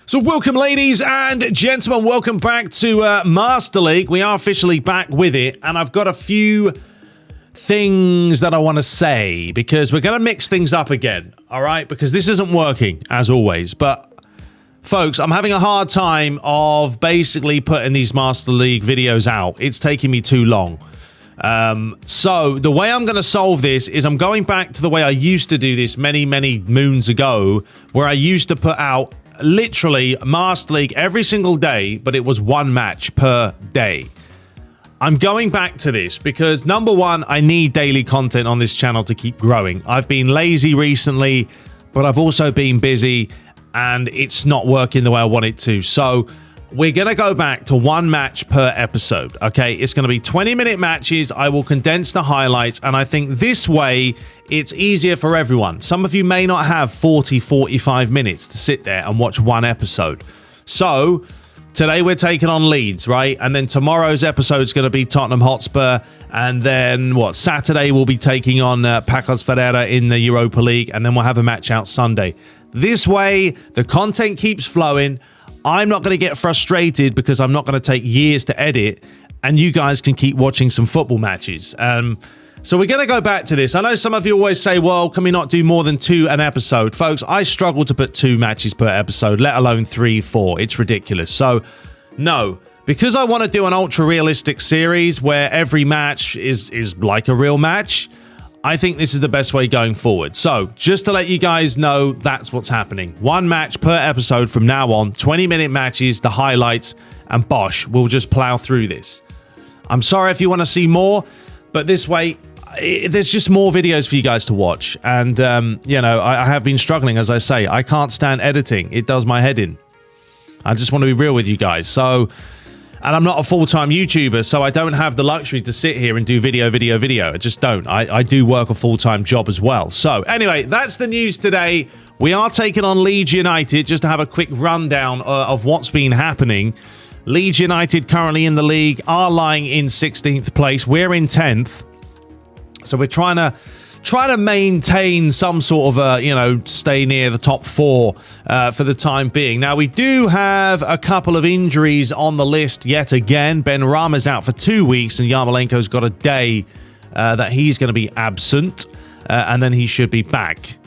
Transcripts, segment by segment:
So welcome, ladies and gentlemen, welcome back to Master League. We are officially back with it, and I've got a few things that I want to say, because we're going to mix things up again, all right? Because this isn't working, as always. But, folks, I'm having a hard time of basically putting these Master League videos out. It's taking me too long. So the way I'm going to solve this is I'm going back to the way I used to do this many, many moons ago, where I used to put out literally Master League every single day, but it was one match per day. I'm going back to this because, number one, I need daily content on this channel to keep growing. I've been lazy recently, but I've also been busy, and it's not working the way I want it to. So we're going to go back to one match per episode, okay? It's going to be 20-minute matches. I will condense the highlights, and I think this way it's easier for everyone. Some of you may not have 40, 45 minutes to sit there and watch one episode. So today we're taking on Leeds, right? And then tomorrow's episode is going to be Tottenham Hotspur. And then, Saturday we'll be taking on Pacos Ferreira in the Europa League. And then we'll have a match out Sunday. This way, the content keeps flowing. I'm not going to get frustrated because I'm not going to take years to edit, and you guys can keep watching some football matches. So we're going to go back to this. I know some of you always say, well, can we not do more than 2 an episode? Folks, I struggle to put 2 matches per episode, let alone 3, 4. It's ridiculous. So, no. Because I want to do an ultra-realistic series where every match is like a real match, I think this is the best way going forward. So, just to let you guys know, that's what's happening. 1 match per episode from now on, 20-minute matches, the highlights, and bosh, we'll just plow through this. I'm sorry if you want to see more, but this way, there's just more videos for you guys to watch. And, I have been struggling, as I say. I can't stand editing. It does my head in. I just want to be real with you guys. So, and I'm not a full-time YouTuber, so I don't have the luxury to sit here and do video. I just don't. I do work a full-time job as well. So, anyway, that's the news today. We are taking on Leeds United, just to have a quick rundown of what's been happening. Leeds United, currently in the league, are lying in 16th place. We're in 10th. So we're trying to maintain some sort of, stay near the top 4 for the time being. Now, we do have a couple of injuries on the list yet again. Ben Rama's out for 2 weeks, and Yarmolenko's got a day that he's going to be absent, and then he should be back.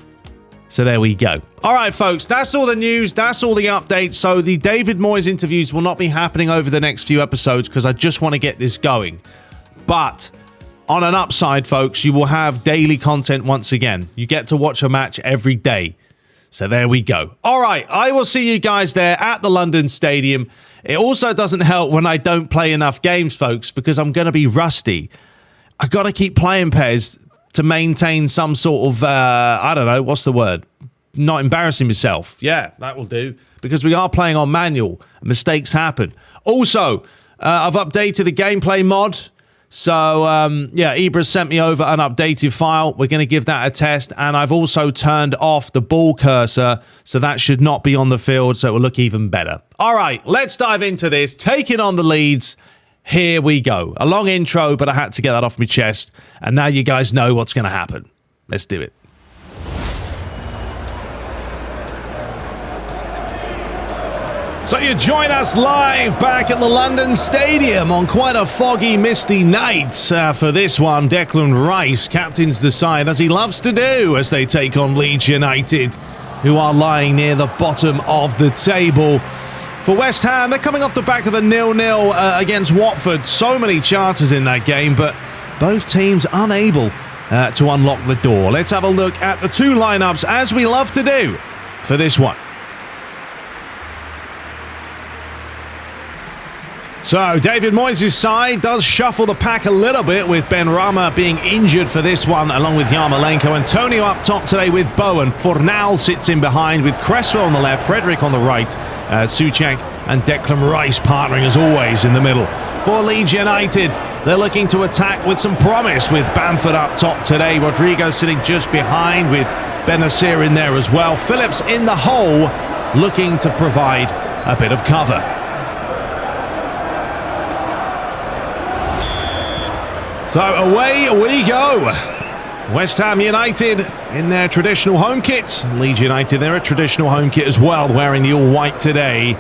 So there we go. All right, folks, that's all the news. That's all the updates. So the David Moyes interviews will not be happening over the next few episodes because I just want to get this going. But on an upside, folks, you will have daily content once again. You get to watch a match every day. So there we go. All right, I will see you guys there at the London Stadium. It also doesn't help when I don't play enough games, folks, because I'm going to be rusty. I've got to keep playing PES to maintain some sort of, I don't know, what's the word? Not embarrassing myself. Yeah, that will do. Because we are playing on manual. Mistakes happen. Also, I've updated the gameplay mod. So, Ibra sent me over an updated file. We're going to give that a test. And I've also turned off the ball cursor, so that should not be on the field, so it will look even better. All right, let's dive into this. Taking on the Leeds. Here we go. A long intro, but I had to get that off my chest. And now you guys know what's going to happen. Let's do it. So you join us live back at the London Stadium on quite a foggy, misty night. For this one, Declan Rice captains the side, as he loves to do, as they take on Leeds United, who are lying near the bottom of the table. For West Ham, they're coming off the back of a 0-0 against Watford. So many chances in that game, but both teams unable to unlock the door. Let's have a look at the 2 lineups, as we love to do, for this one. So, David Moyes' side does shuffle the pack a little bit, with Ben Rama being injured for this one, along with Yarmolenko. Antonio up top today with Bowen. Fornal sits in behind with Cresswell on the left, Frederick on the right, Souček and Declan Rice partnering as always in the middle. For Leeds United, they're looking to attack with some promise, with Bamford up top today. Rodrigo sitting just behind with Benacer in there as well. Phillips in the hole, looking to provide a bit of cover. So away we go. West Ham United in their traditional home kit. Leeds United, they're a traditional home kit as well, wearing the all-white today.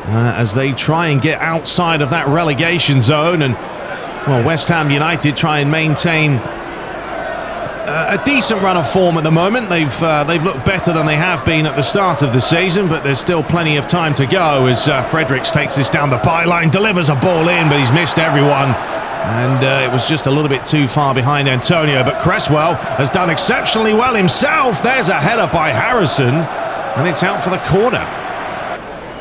As they try and get outside of that relegation zone. And, well, West Ham United try and maintain a decent run of form at the moment. They've looked better than they have been at the start of the season, but there's still plenty of time to go as Fredericks takes this down the byline, delivers a ball in, but he's missed everyone. And it was just a little bit too far behind Antonio, but Cresswell has done exceptionally well himself. There's a header by Harrison, and it's out for the corner.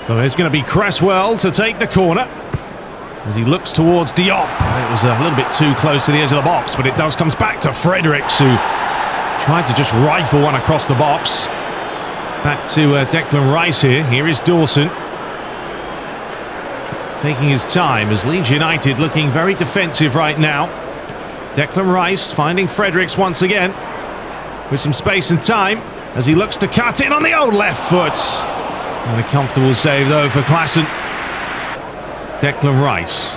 So it's going to be Cresswell to take the corner as he looks towards Diop. It was a little bit too close to the edge of the box, but it comes back to Fredericks, who tried to just rifle one across the box. Back to Declan Rice here. Here is Dawson, taking his time as Leeds United looking very defensive right now. Declan Rice finding Fredericks once again with some space and time as he looks to cut in on the old left foot. And a comfortable save though for Klassen. Declan Rice.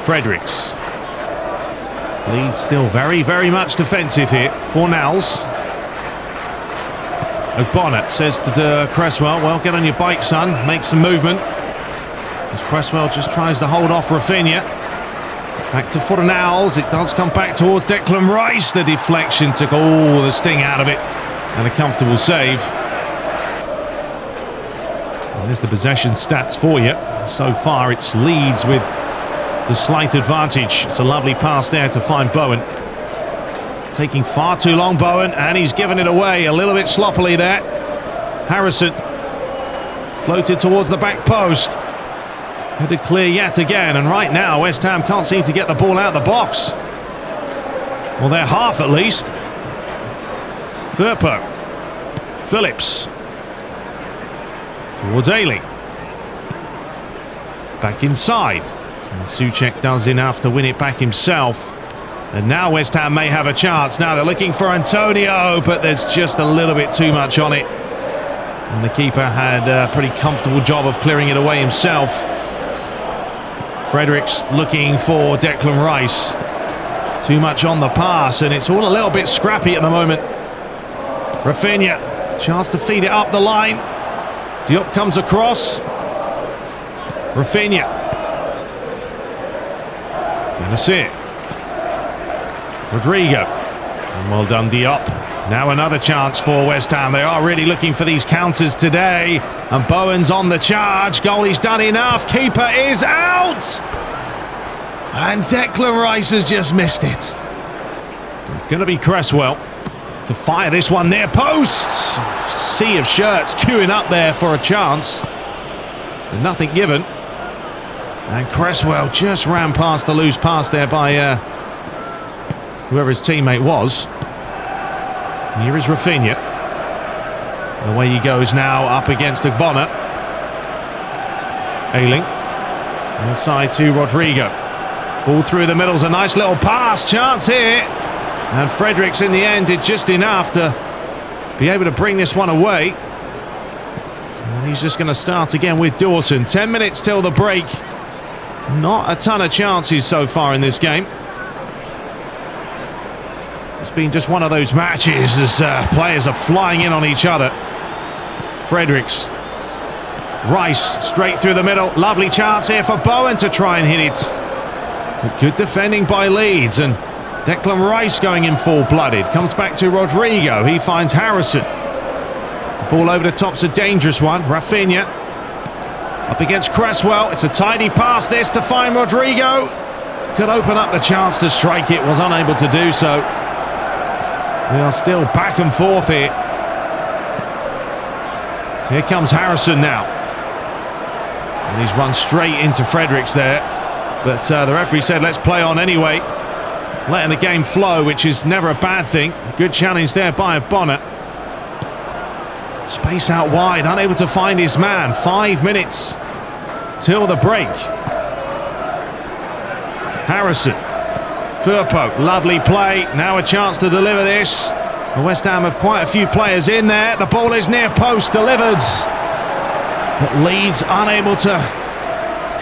Fredericks. Leeds still very, very much defensive here. Fornals. Ogbonna says to Cresswell, well, get on your bike, son. Make some movement. As Cresswell just tries to hold off Rafinha. Back to Fornals. It does come back towards Declan Rice. The deflection took all the sting out of it. And a comfortable save. Well, there's the possession stats for you. So far, it's Leeds with the slight advantage. It's a lovely pass there to find Bowen. Taking far too long, Bowen, and he's given it away a little bit sloppily there. Harrison floated towards the back post. Headed clear yet again, and right now West Ham can't seem to get the ball out of the box. Well, they're half at least. Firpo. Phillips. Towards Ailing. Back inside. And Souček does enough to win it back himself. And now West Ham may have a chance. Now they're looking for Antonio, but there's just a little bit too much on it. And the keeper had a pretty comfortable job of clearing it away himself. Fredericks looking for Declan Rice. Too much on the pass, and it's all a little bit scrappy at the moment. Rafinha, chance to feed it up the line. Diop comes across. Rafinha. Gonna see it. Rodrigo. And well done, Diop. Now another chance for West Ham. They are really looking for these counters today. And Bowen's on the charge. Goalie's done enough. Keeper is out. And Declan Rice has just missed it. It's going to be Cresswell to fire this one near post. Sea of shirts queuing up there for a chance. But nothing given. And Cresswell just ran past the loose pass there by whoever his teammate was. Here is Rafinha. And away he goes now up against Ogbonna. Ailing. Inside to Rodrigo. Ball through the middle's a nice little pass. Chance here. And Fredericks in the end did just enough to be able to bring this one away. And he's just going to start again with Dawson. 10 minutes till the break. Not a ton of chances so far in this game. It's been just one of those matches as players are flying in on each other. Fredericks. Rice straight through the middle. Lovely chance here for Bowen to try and hit it. But good defending by Leeds, and Declan Rice going in full-blooded. Comes back to Rodrigo. He finds Harrison. The ball over the top's a dangerous one. Rafinha. Up against Cresswell. It's a tidy pass this to find Rodrigo. Could open up the chance to strike it. Was unable to do so. We are still back and forth here. Here comes Harrison now. And he's run straight into Fredericks there. But the referee said, let's play on anyway. Letting the game flow, which is never a bad thing. Good challenge there by Ogbonna. Space out wide, unable to find his man. 5 minutes till the break. Harrison. Firpo, lovely play. Now a chance to deliver this. The West Ham have quite a few players in there. The ball is near post, delivered. But Leeds unable to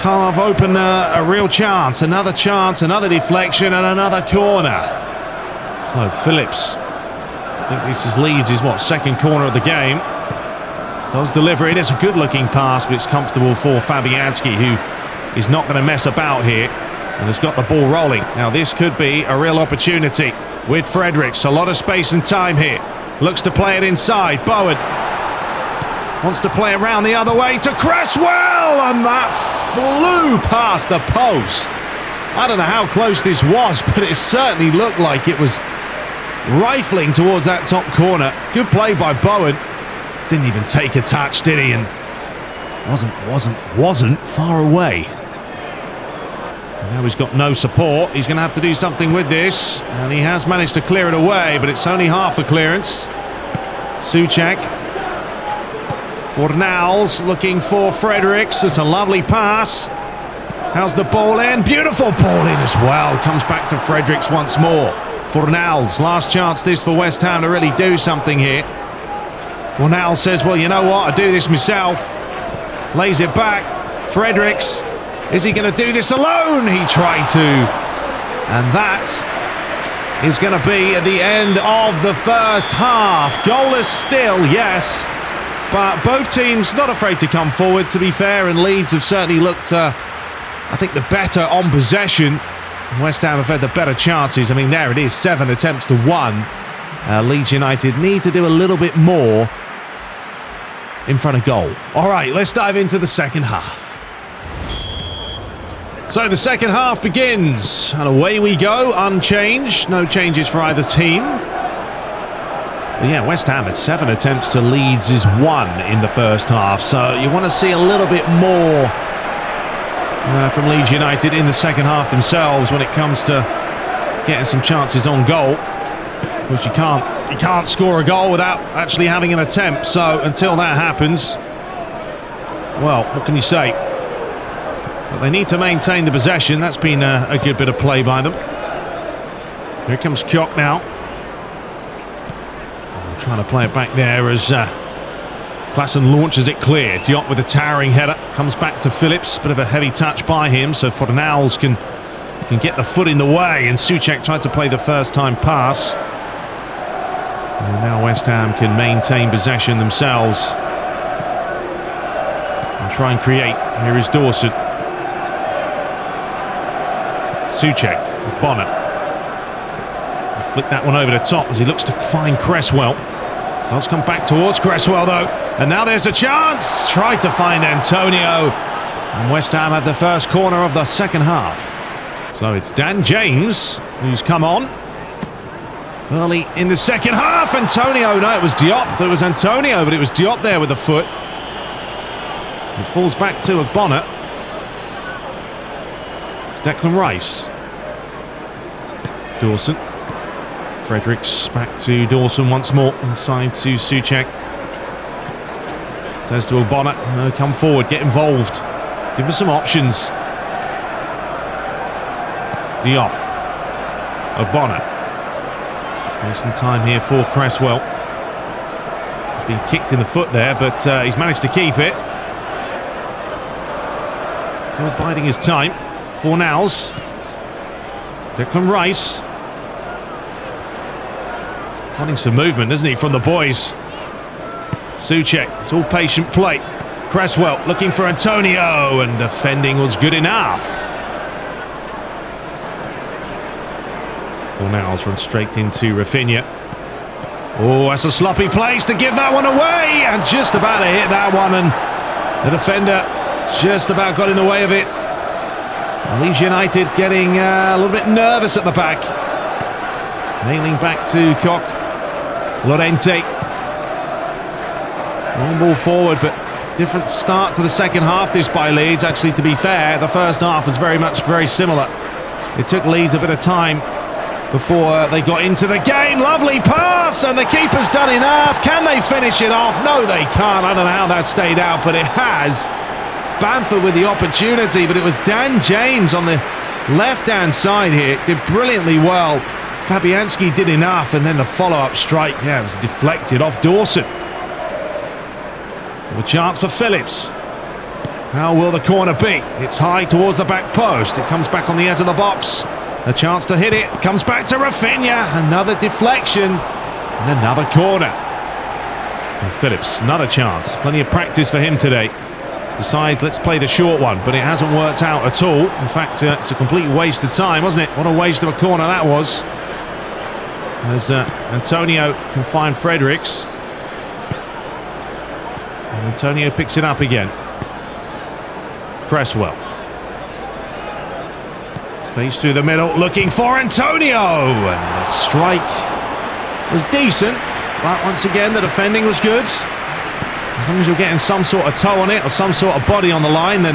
carve open a real chance. Another chance, another deflection, and another corner. So Phillips, I think this is Leeds' second corner of the game. Does deliver it. It's a good-looking pass, but it's comfortable for Fabianski, who is not going to mess about here and has got the ball rolling. Now, this could be a real opportunity with Fredericks. A lot of space and time here. Looks to play it inside. Bowen wants to play around the other way to Cresswell, and that flew past the post. I don't know how close this was, but it certainly looked like it was rifling towards that top corner. Good play by Bowen. Didn't even take a touch, did he? And wasn't far away. And now he's got no support. He's going to have to do something with this, and he has managed to clear it away, but it's only half a clearance. Souček. Fornals looking for Fredericks. It's a lovely pass. How's the ball in? Beautiful ball in as well. Comes back to Fredericks once more. Fornals, last chance this for West Ham to really do something here. Fornals says, well, you know what? I do this myself. Lays it back. Fredericks, is he going to do this alone? He tried to. And that is going to be at the end of the first half. Goalless still, yes. But both teams not afraid to come forward, to be fair. And Leeds have certainly looked, I think, the better on possession. West Ham have had the better chances. I mean, there it is, 7 attempts to 1. Leeds United need to do a little bit more in front of goal. All right, let's dive into the second half. So the second half begins, and away we go, unchanged. No changes for either team. But yeah, West Ham had 7 attempts to Leeds' 1 in the first half, so you want to see a little bit more from Leeds United in the second half themselves when it comes to getting some chances on goal. Because you can't score a goal without actually having an attempt. So until that happens, well, what can you say? But they need to maintain the possession. That's been a good bit of play by them. Here comes Kjok now. Trying to play it back there as Klaassen launches it clear. Diop with a towering header. Comes back to Phillips. Bit of a heavy touch by him, so Fornals can get the foot in the way. And Souček tried to play the first time pass. And now West Ham can maintain possession themselves and try and create. Here is Dawson. Souček with Bonner. He'll flick that one over the top as he looks to find Cresswell. Does come back towards Cresswell though. And now there's a chance. Tried to find Antonio. And West Ham had the first corner of the second half. So it's Dan James who's come on early in the second half. Antonio, no, it was Diop. It was Antonio, but it was Diop there with the foot. It falls back to Bonner. It's Declan Rice. Dawson. Fredericks back to Dawson once more. Inside to Souček. Says to Bonner, come forward, get involved. Give us some options. Diop. Bonner. Space and time here for Cresswell. He's been kicked in the foot there, but he's managed to keep it. Still biding his time. Fornals. Declan Rice. Wanting some movement, isn't he, from the boys? Souček, it's all patient play. Cresswell looking for Antonio, and defending was good enough. Fornals runs straight into Rafinha. Oh, that's a sloppy place to give that one away, and just about to hit that one, and the defender just about got in the way of it. Leeds United getting a little bit nervous at the back. Nailing back to Kjok. Llorente. Long ball forward, but different start to the second half this by Leeds. Actually, to be fair, the first half was very similar. It took Leeds a bit of time before they got into the game. Lovely pass, and the keeper's done enough. Can they finish it off? No, they can't. I don't know how that stayed out, but it has. Bamford with the opportunity, but it was Dan James on the left-hand side here. Did brilliantly well. Fabianski did enough, and then the follow-up strike, yeah, it was deflected off Dawson. A chance for Phillips. How will the corner be? It's high towards the back post. It comes back on the edge of the box. A chance to hit it. Comes back to Rafinha. Another deflection. And another corner. And Phillips, another chance. Plenty of practice for him today. Decides, let's play the short one, but it hasn't worked out at all. In fact, it's a complete waste of time, wasn't it? What a waste of a corner that was. As Antonio can find Fredericks. And Antonio picks it up again. Cresswell. Space through the middle, looking for Antonio! And the strike was decent, but once again, the defending was good. As long as you're getting some sort of toe on it or some sort of body on the line, then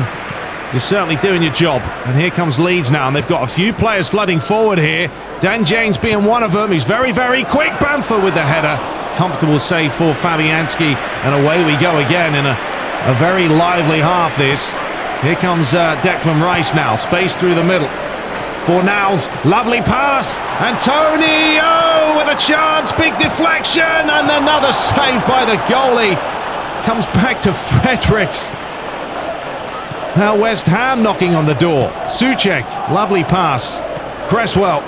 you're certainly doing your job. And here comes Leeds now, and they've got a few players flooding forward here. Dan James being one of them. He's very, very quick. Bamford with the header. Comfortable save for Fabianski, and away we go again in a very lively half this. Here comes Declan Rice now. Space through the middle. Fornals, lovely pass. Antonio with a chance. Big deflection, and another save by the goalie. Comes back to Fredericks. Now West Ham knocking on the door. Souček, lovely pass. Cresswell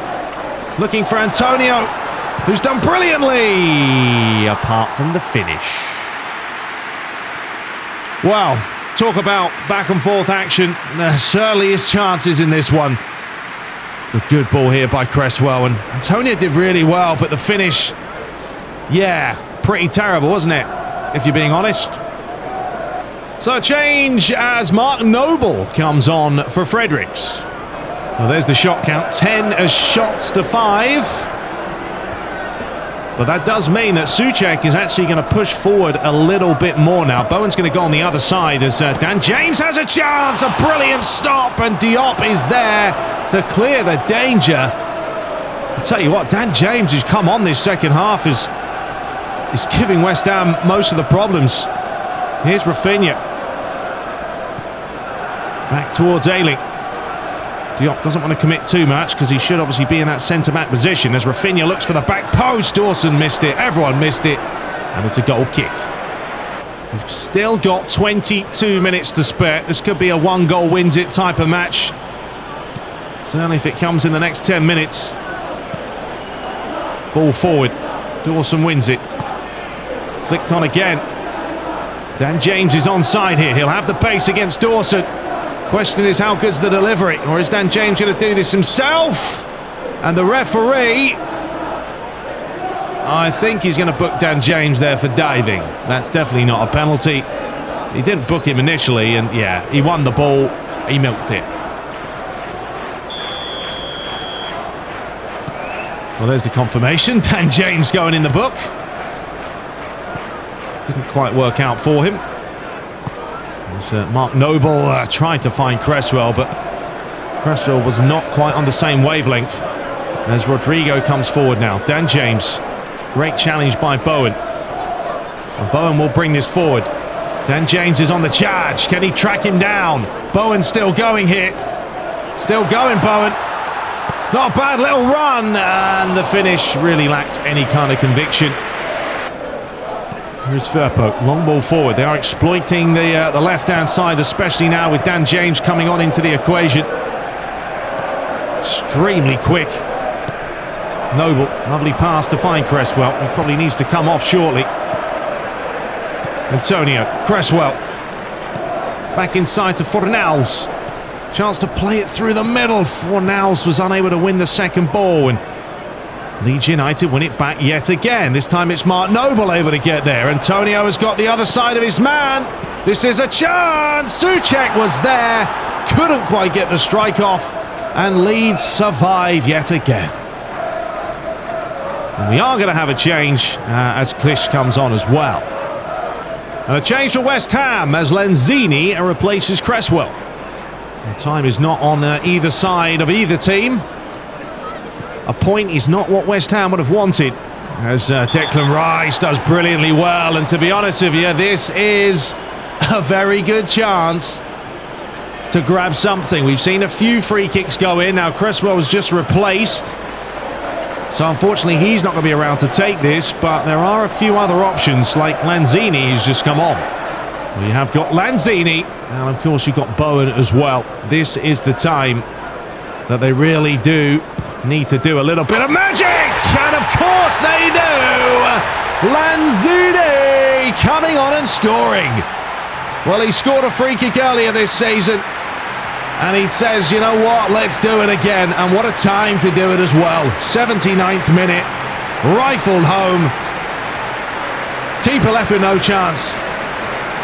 looking for Antonio, who's done brilliantly, apart from the finish. Wow, talk about back and forth action. There certainly is chances in this one. It's a good ball here by Cresswell, and Antonio did really well, but the finish, yeah, pretty terrible, wasn't it? If you're being honest. So a change as Mark Noble comes on for Fredericks. Well, there's the shot count, 10 shots to 5. But that does mean that Souček is actually going to push forward a little bit more now. Bowen's going to go on the other side as Dan James has a chance. A brilliant stop, and Diop is there to clear the danger. I'll tell you what, Dan James, who's come on this second half, is giving West Ham most of the problems. Here's Rafinha. Back towards Ayling. Diop doesn't want to commit too much because he should obviously be in that centre-back position as Rafinha looks for the back post. Dawson missed it. Everyone missed it. And it's a goal kick. We've still got 22 minutes to spare. This could be a one-goal wins it type of match. Certainly if it comes in the next 10 minutes. Ball forward. Dawson wins it. Flicked on again. Dan James is onside here. He'll have the pace against Dawson. Question is, how good's the delivery? Or is Dan James going to do this himself? And the referee, I think he's going to book Dan James there for diving. That's definitely not a penalty. He didn't book him initially, and yeah, he won the ball. He milked it. Well, there's the confirmation. Dan James going in the book. Didn't quite work out for him. Mark Noble tried to find Cresswell, but Cresswell was not quite on the same wavelength. As Rodrigo comes forward now. Dan James. Great challenge by Bowen. And Bowen will bring this forward. Dan James is on the charge. Can he track him down? Bowen still going here. Still going, Bowen. It's not a bad little run. And the finish really lacked any kind of conviction. Here's Firpo, long ball forward. They are exploiting the left-hand side, especially now with Dan James coming on into the equation. Extremely quick. Noble, lovely pass to find Cresswell. He probably needs to come off shortly. Antonio, Cresswell. Back inside to Fornals. Chance to play it through the middle. Fornals was unable to win the second ball, and Leeds United win it back yet again. This time it's Mark Noble able to get there. Antonio has got the other side of his man. This is a chance. Souček was there. Couldn't quite get the strike off. And Leeds survive yet again. And we are going to have a change as Klisch comes on as well. And a change for West Ham as Lanzini replaces Cresswell. The time is not on either side of either team. A point is not what West Ham would have wanted, as Declan Rice does brilliantly well. And to be honest with you, this is a very good chance to grab something. We've seen a few free kicks go in. Now Cresswell was just replaced, so unfortunately he's not going to be around to take this, but there are a few other options, like Lanzini, who's just come on. We have got Lanzini, and of course you've got Bowen as well. This is the time that they really do need to do a little bit of magic, and of course they do! Lanzini coming on and scoring. Well, he scored a free kick earlier this season, and he says, you know what, let's do it again, and what a time to do it as well. 79th minute, rifled home, keeper left with no chance,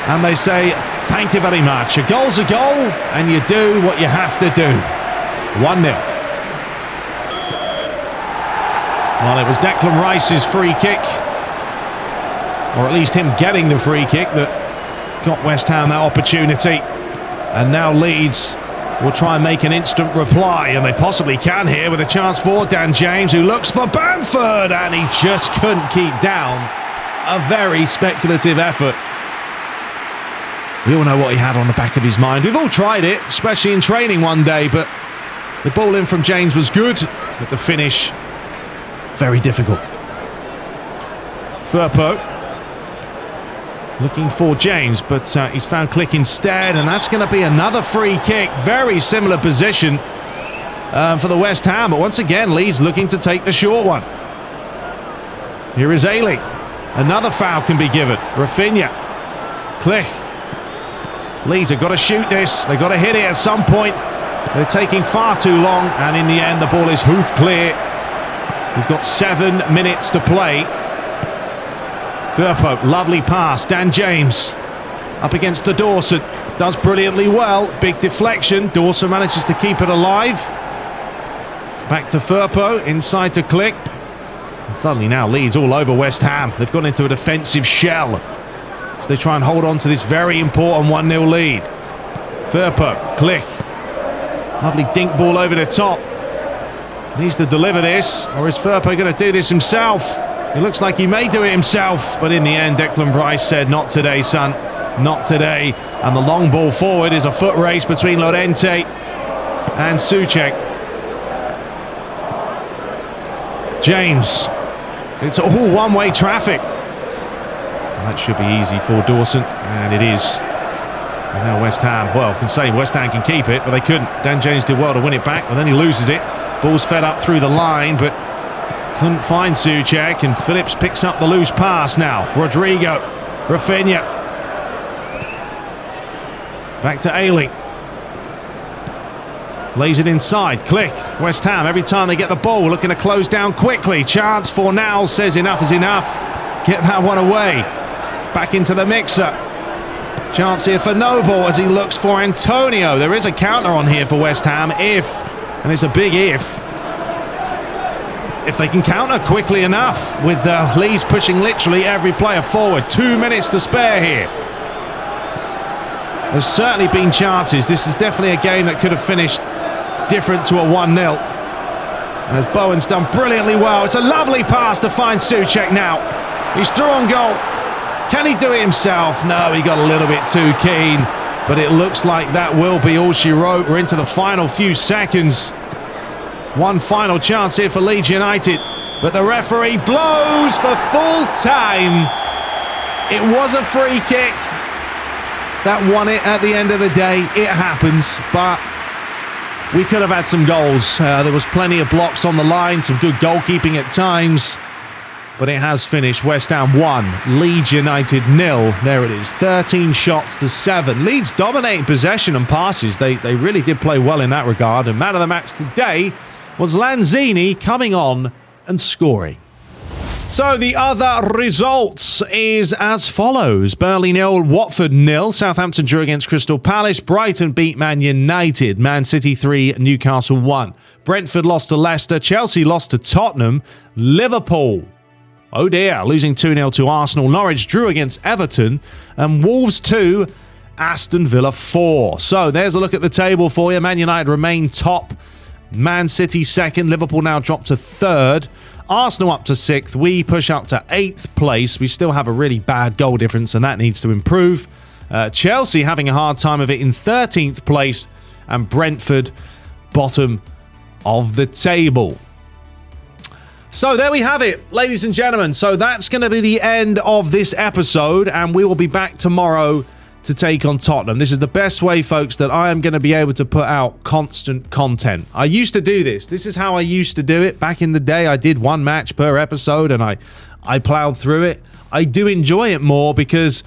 and they say, thank you very much. A goal's a goal, and you do what you have to do. 1-0. Well, it was Declan Rice's free kick, or at least him getting the free kick, that got West Ham that opportunity. And now Leeds will try and make an instant reply, and they possibly can here with a chance for Dan James, who looks for Bamford, and he just couldn't keep down. A very speculative effort. We all know what he had on the back of his mind. We've all tried it, especially in training one day, but the ball in from James was good, but the finish, very difficult. Firpo looking for James, but he's found Click instead, and that's going to be another free kick. Very similar position for the West Ham, but once again, Leeds looking to take the short one. Here is Ailing. Another foul can be given. Rafinha. Click. Leeds have got to shoot this. They've got to hit it at some point. They're taking far too long, and in the end, the ball is hoof clear. We've got 7 minutes to play. Firpo, lovely pass. Dan James up against the Dawson. Does brilliantly well. Big deflection. Dawson manages to keep it alive. Back to Firpo. Inside to Click. And suddenly now Leeds all over West Ham. They've gone into a defensive shell as they try and hold on to this very important 1-0 lead. Firpo, Click. Lovely dink ball over the top. Needs to deliver this, or is Firpo going to do this himself? It looks like he may do it himself, but in the end, Declan Rice said, not today, son. Not today. And the long ball forward is a foot race between Llorente and Souček. James. It's all one-way traffic. That should be easy for Dawson, and it is. And now West Ham, well, I can say West Ham can keep it, but they couldn't. Dan James did well to win it back, but then he loses it. Ball's fed up through the line, but couldn't find Souček, and Phillips picks up the loose pass now. Rodrigo, Rafinha. Back to Ailing. Lays it inside. Click. West Ham, every time they get the ball, looking to close down quickly. Chance for now, says enough is enough. Get that one away. Back into the mixer. Chance here for Noble as he looks for Antonio. There is a counter on here for West Ham if, and it's a big if they can counter quickly enough, with Leeds pushing literally every player forward. 2 minutes to spare here. There's certainly been chances. This is definitely a game that could have finished different to a 1-0. As Bowen's done brilliantly well. It's a lovely pass to find Souček now. He's through on goal. Can he do it himself? No, he got a little bit too keen. But it looks like that will be all she wrote. We're into the final few seconds. One final chance here for Leeds United, but the referee blows for full time. It was a free kick that won it at the end of the day. It happens, but we could have had some goals. There was plenty of blocks on the line, some good goalkeeping at times, but it has finished. West Ham 1, Leeds United 0. There it is, 13 shots to 7. Leeds dominating possession and passes. They really did play well in that regard, and man of the match today was Lanzini coming on and scoring. So the other results is as follows. Burnley 0, Watford 0. Southampton drew against Crystal Palace. Brighton beat Man United. Man City 3, Newcastle 1. Brentford lost to Leicester. Chelsea lost to Tottenham. Liverpool, oh dear, losing 2-0 to Arsenal. Norwich drew against Everton. And Wolves 2, Aston Villa 4. So there's a look at the table for you. Man United remain top. Man City second. Liverpool now dropped to third. Arsenal up to 6th. We push up to 8th place. We still have a really bad goal difference, and that needs to improve. Chelsea having a hard time of it in 13th place, and Brentford bottom of the table. So there we have it, ladies and gentlemen. So that's going to be the end of this episode, and we will be back tomorrow to take on Tottenham. This is the best way, folks, that I am going to be able to put out constant content. I used to do this. This is how I used to do it. Back in the day, I did 1 match per episode, and I plowed through it. I do enjoy it more because,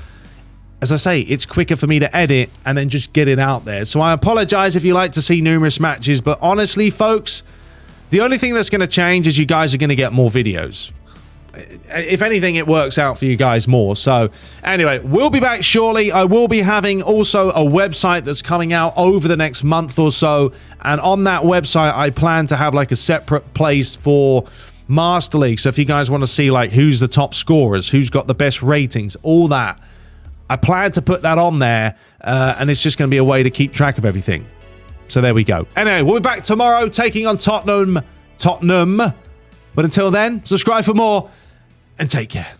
as I say, it's quicker for me to edit and then just get it out there. So I apologize if you like to see numerous matches, but honestly, folks, the only thing that's going to change is you guys are going to get more videos. If anything, it works out for you guys more. So anyway, we'll be back shortly. I will be having also a website that's coming out over the next month or so. And on that website, I plan to have like a separate place for Master League. So if you guys want to see like who's the top scorers, who's got the best ratings, all that, I plan to put that on there. And it's just going to be a way to keep track of everything. So there we go. Anyway, we'll be back tomorrow taking on Tottenham. But until then, subscribe for more and take care.